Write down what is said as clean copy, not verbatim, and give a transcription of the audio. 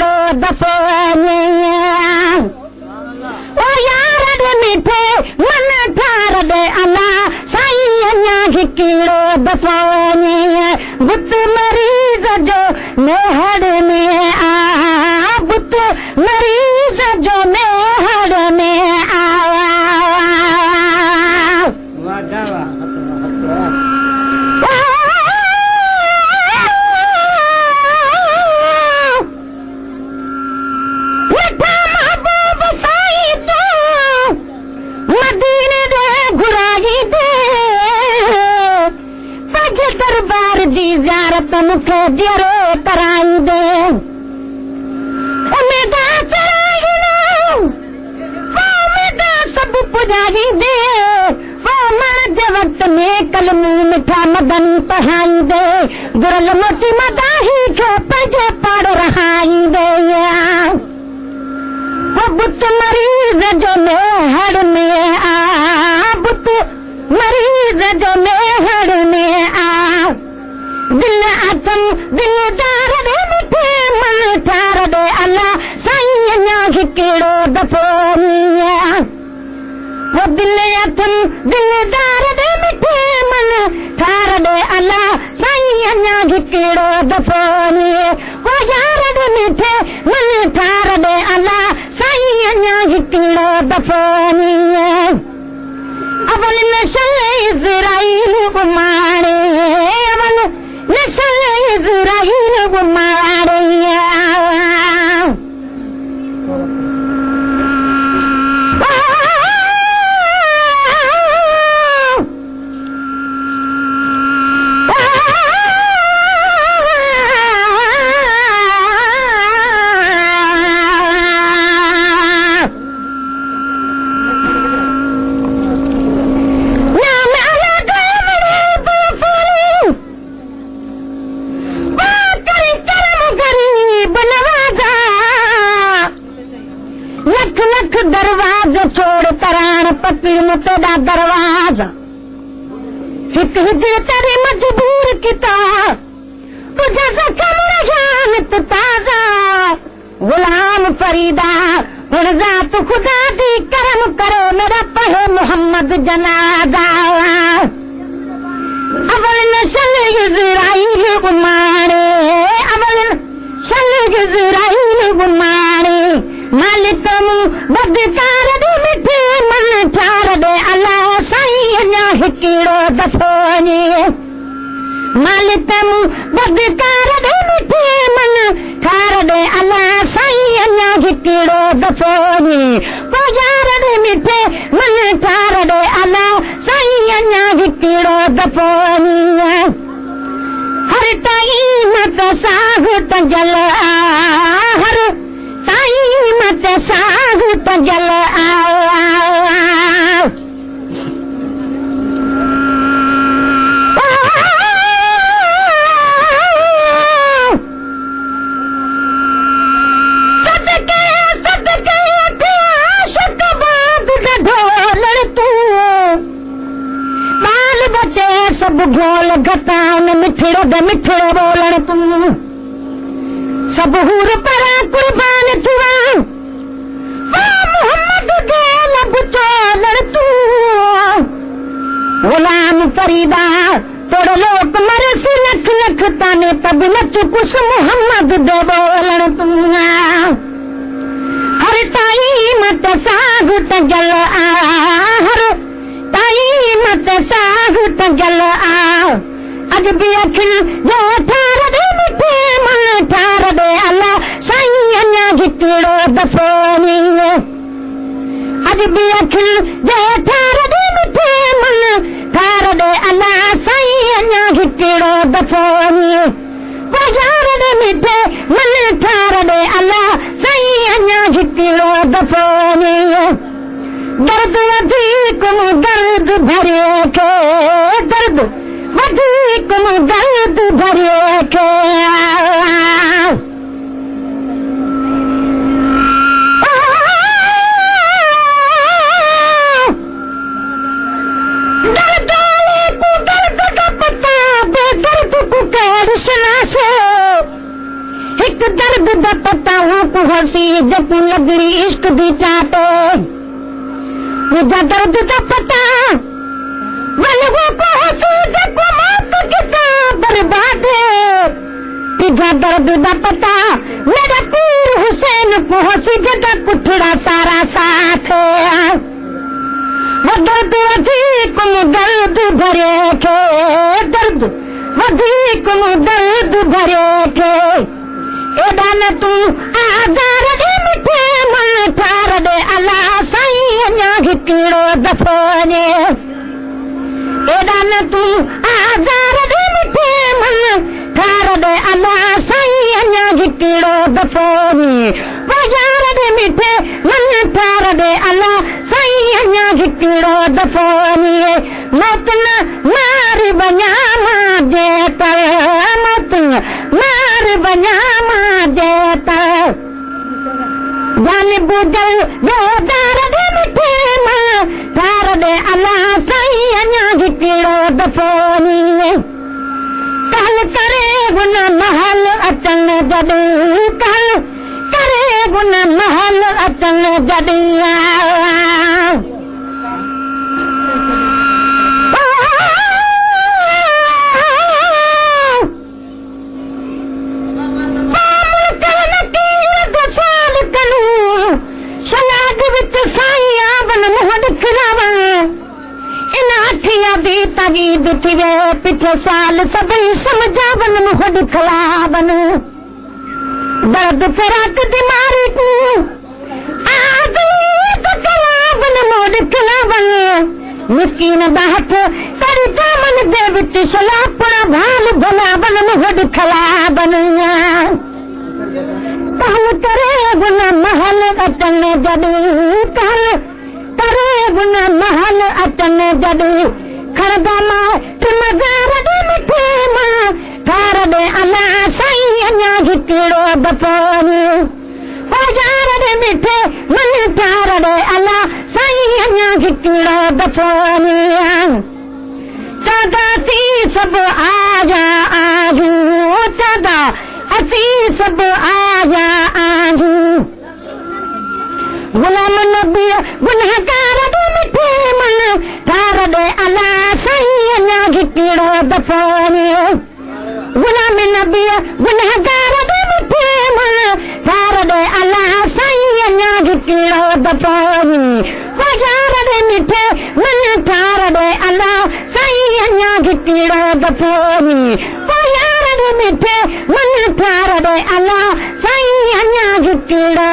कहिड़ो दफ़ो ओ यार ॾे मिठे मन ठार ॾे अला साईं अञा कहिड़ो दफ़ो बुत मरीज़ जो मेहर में आ बुत मरीज़ जो मेहर में आया दरबार जी ज़ियारत मूंखे जरो कराई दे उमेदा सब पुॼाई दे वो मर जे वक़्त में कलमू मिठा मदन पढ़ाई दे दुरल मोती मदाही खे पंहिंजे पाड़ रहाई दे वो बुत मरीज़ जो मेहर में आ बुत मरीज़ जो मेहर में आ दिल अथम दिलदार ॾे मिठे मन ठार ॾे अला साईं अञा कहिड़ो दफ़ो वो दिल अथम दिलदार ॾे मिठे मन ठार ॾे अला साईं अञा कहिड़ो दफ़ो वो यार ॾे मिठे मन ठार ॾे अला साईं अञा कहिड़ो दफ़ो अवल नशल इज़राइल घुमाड़े अवल नशल इज़राइल घुमाड़े दरवाज़ा छोड़ तराण पतिन तेरा दरवाज़ा हिक हिजरत रे मजबूर किता तुझे ज़ख़्म रहान तो ताज़ा गुलाम फरीदा हुन ज़ात खुदा दी करम करो मेरा पढ़े मोहम्मद जनाज़ा अवल नशल इज़राइल घुमाड़े अवल नशल इज़राइल घुमाड़े मालिक बदकार ॾे मिठे मन ठार ॾे अला साईं अञा कहिड़ो दफ़ो मालिक बदकार ॾे मिठे मन ठार ॾे अला साईं अञा कहिड़ो दफ़ो को यार ॾे मिठे मन ठार ॾे अला साईं अञा कहिड़ो दफ़ो हर टाइम त साग तंजल हर मत साग तंजल सदके सदके आशिक बाद ढोलण तू बाल बचे सब घोल घटान मिठड़ो द मिठड़ो बोलण तू सब हूर परा कुर्बान थिया मोहम्मद दे लब चोलण तू गुलाम फरीदा तोड़ लोक मरस लख लख ताने तब नच कुछ मोहम्मद दे बोलण तू हर ताई मत साग तंजल हर ताई मत साग तंजल अज भी अखिल जो ठार दे मिठे मन ठार दे अला साईं अञा कहिड़ो दफ़ो अज भी अखिल जो ठार दे मिठे मन ठार दे अला साईं अञा कहिड़ो दफ़ो वो यार ॾे मिठे मन ठार दे अला साईं अञा कहिड़ो दफ़ो दर्द वधीक दर्द भरे खे दर्द वधीक दर्द भरे खे दर्द दा पता हूं को हसी जब लगड़ी इश्क दी चाटे मुझा दर्द दा पता वलगो को हसी जब मौत किताब बर्बाद तुझा दर्द दा पता मेरा पीर हुसैन को हसी जदा पुठड़ा सारा साथ दर्द अधिक दर्द भरे थे दर्द अधिक दर्द भरे थे एडा न तू आजार दे मिठे मन ठार दे अला साईं अञा हिकिड़ो दफ़ो ने एडा न तू आजार दे मिठे मन ठार दे अला साईं अञा हिकिड़ो दफ़ो ने बाजार दे मिठे मन ठार दे अला साईं अञा हिकिड़ो दफ़ो ने मौत न मार वञा मां जे तर मौत न मार वञा मां जे तर जान बुझल बेदार दे मिठे मां ठार दे अला साईं अञा हिकिड़ो दफ़ो ने कल करे गुन महल अचण जॾहिं कल करे गुन महल अचण जॾहिं पिछे साल सभई समझावन मुहड खलावन दर्द फराक दिमारी को आज कलावन मोड खलावन मिस्कीन बाहत करी दामन दे विच शलापड़ा भाल भलावन मुहड खलावन कहल करे गुन महल अचन जॾहिं कहल करे गुन महल अचन जॾहिं खरदा मां मज़ार दे मिठे मां ठार दे अला साईं अञा हिकिड़ो दफ़ो ने बाजार दे मिठे मन ठार दे अला साईं अञा हिकिड़ो दफ़ो ने चौदासी सभु आजा आजूं चौदा असी सभु आजा आजूं गुलाम नबी गुनहगार दे मिठे मन ठार दे अला साईं अञा हिकिड़ो दफ़ो ने गुलाम नबी गुनहगार दे मिठे मन ठार दे अला साईं अञा हिकिड़ो दफ़ो ने बाजार दे मिठे मन ठार दे अला साईं अञा हिकिड़ो दफ़ो ने बाजार दे मिठे मन ठार दे अला साईं अञा हिकिड़ो